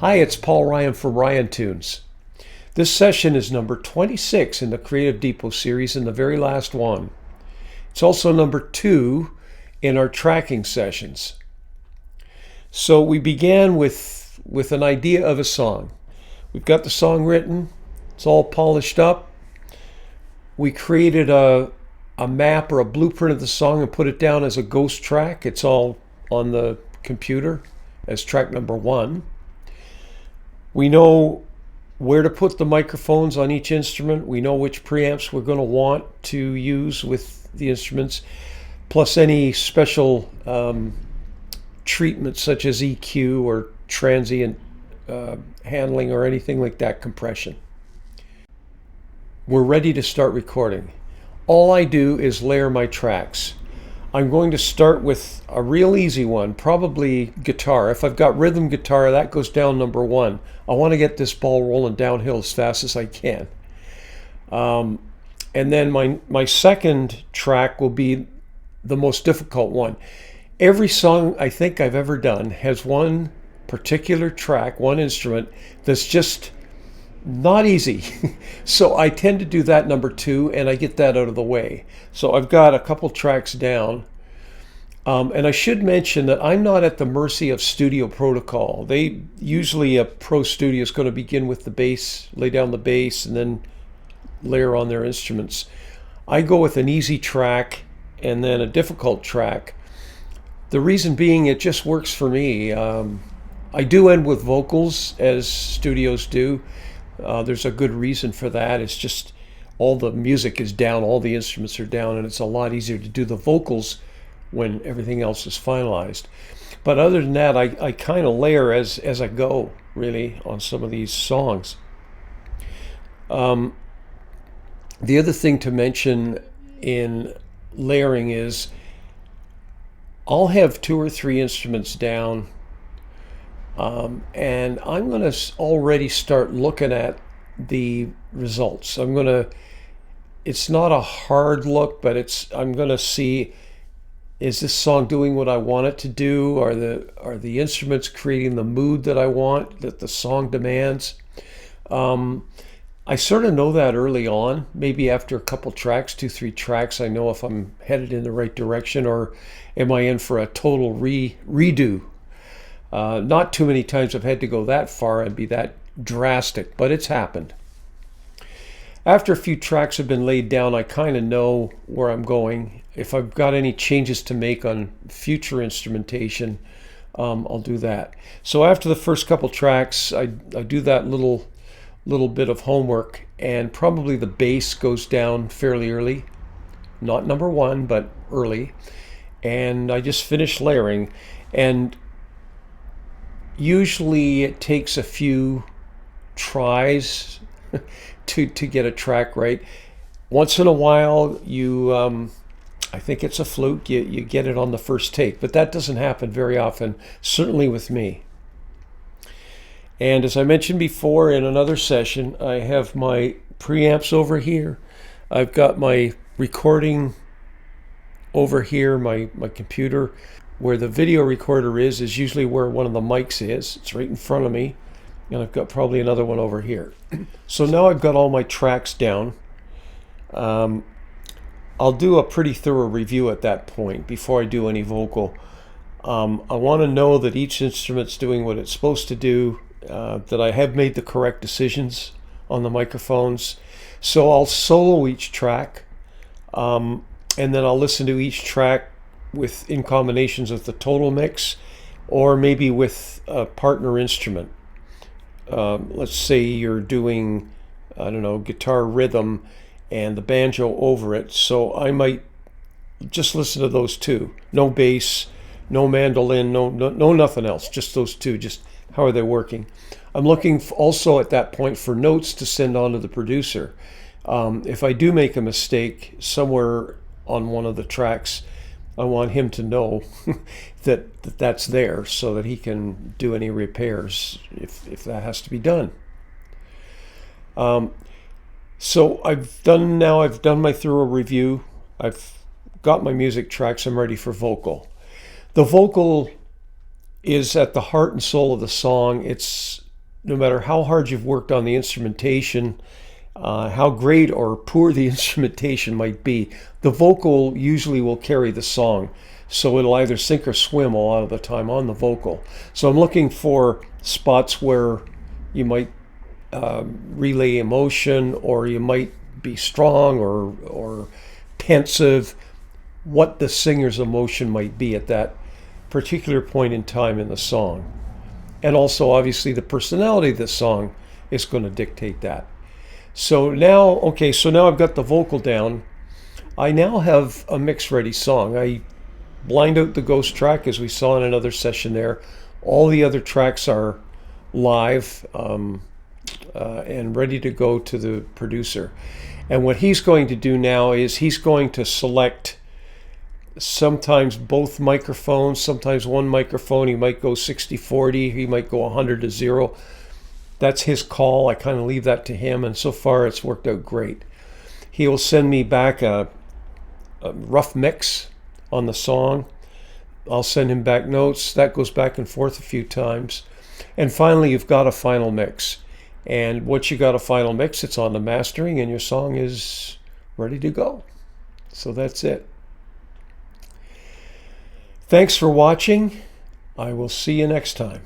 Hi, it's Paul Ryan from Ryan Tunes. This session is number 26 in the Creative Depot series and the very last one. It's also number 2 in our tracking sessions. So we began with an idea of a song. We've got the song written, it's all polished up. We created a map or a blueprint of the song and put it down as a ghost track. It's all on the computer as track number 1. We know where to put the microphones on each instrument. We know which preamps we're going to want to use with the instruments, plus any special treatments such as EQ or transient handling or anything like that, compression. We're ready to start recording. All I do is layer my tracks. I'm going to start with a real easy one, probably guitar. If I've got rhythm guitar, that goes down number 1. I want to get this ball rolling downhill as fast as I can. And then my second track will be the most difficult one. Every song I think I've ever done has one particular track, one instrument, that's just not easy. So I tend to do that number 2 and I get that out of the way. So I've got a couple tracks down. And I should mention that I'm not at the mercy of studio protocol. Usually a pro studio is going to begin with the bass, lay down the bass, and then layer on their instruments. I go with an easy track and then a difficult track. The reason being it just works for me. I do end with vocals, as studios do. There's a good reason for that. It's just all the music is down, all the instruments are down, and it's a lot easier to do the vocals when everything else is finalized. But other than that, I kind of layer as I go, really, on some of these songs. The other thing to mention in layering is I'll have 2 or 3 instruments down, and I'm going to already start looking at the results. It's not a hard look, but I'm going to see, is this song doing what I want it to do? Are the instruments creating the mood that I want, that the song demands? I sort of know that early on. Maybe after a couple tracks, 2, 3 tracks, I know if I'm headed in the right direction or am I in for a total redo. Not too many times I've had to go that far and be that drastic, but it's happened. After a few tracks have been laid down, I kind of know where I'm going. If I've got any changes to make on future instrumentation, I'll do that. So after the first couple tracks, I do that little bit of homework, and probably the bass goes down fairly early. Not number 1, but early. And I just finish layering. And usually it takes a few tries to get a track right. Once in a while, I think it's a fluke, you get it on the first take, but that doesn't happen very often, certainly with me. And as I mentioned before in another session, I have my preamps over here. I've got my recording over here, my computer. Where the video recorder is usually where one of the mics is. It's right in front of me. And I've got probably another one over here. So now I've got all my tracks down. I'll do a pretty thorough review at that point before I do any vocal. I want to know that each instrument's doing what it's supposed to do, that I have made the correct decisions on the microphones. So I'll solo each track, and then I'll listen to each track in combinations with the total mix, or maybe with a partner instrument. Let's say you're doing, I don't know, guitar rhythm and the banjo over it. So I might just listen to those 2. No bass, no mandolin, no nothing else. Just those 2. Just how are they working? I'm looking also at that point for notes to send on to the producer. If I do make a mistake somewhere on one of the tracks, I want him to know that's there so that he can do any repairs if that has to be done. So I've done my thorough review. I've got my music tracks. I'm ready for vocal. The vocal is at the heart and soul of the song. It's no matter how hard you've worked on the instrumentation, how great or poor the instrumentation might be, the vocal usually will carry the song. So it'll either sink or swim a lot of the time on the vocal. So I'm looking for spots where you might relay emotion, or you might be strong or pensive, what the singer's emotion might be at that particular point in time in the song. And also, obviously, the personality of the song is going to dictate that. So now I've got the vocal down. I now have a mix-ready song. I blind out the ghost track, as we saw in another session there. All the other tracks are live and ready to go to the producer. And what he's going to do now is he's going to select sometimes both microphones, sometimes one microphone. He might go 60-40, he might go 100-0. That's his call. I kind of leave that to him, and so far it's worked out great. He'll send me back a rough mix on the song. I'll send him back notes. That goes back and forth a few times. And finally, you've got a final mix. And once you got a final mix, it's on the mastering, and your song is ready to go. So that's it. Thanks for watching. I will see you next time.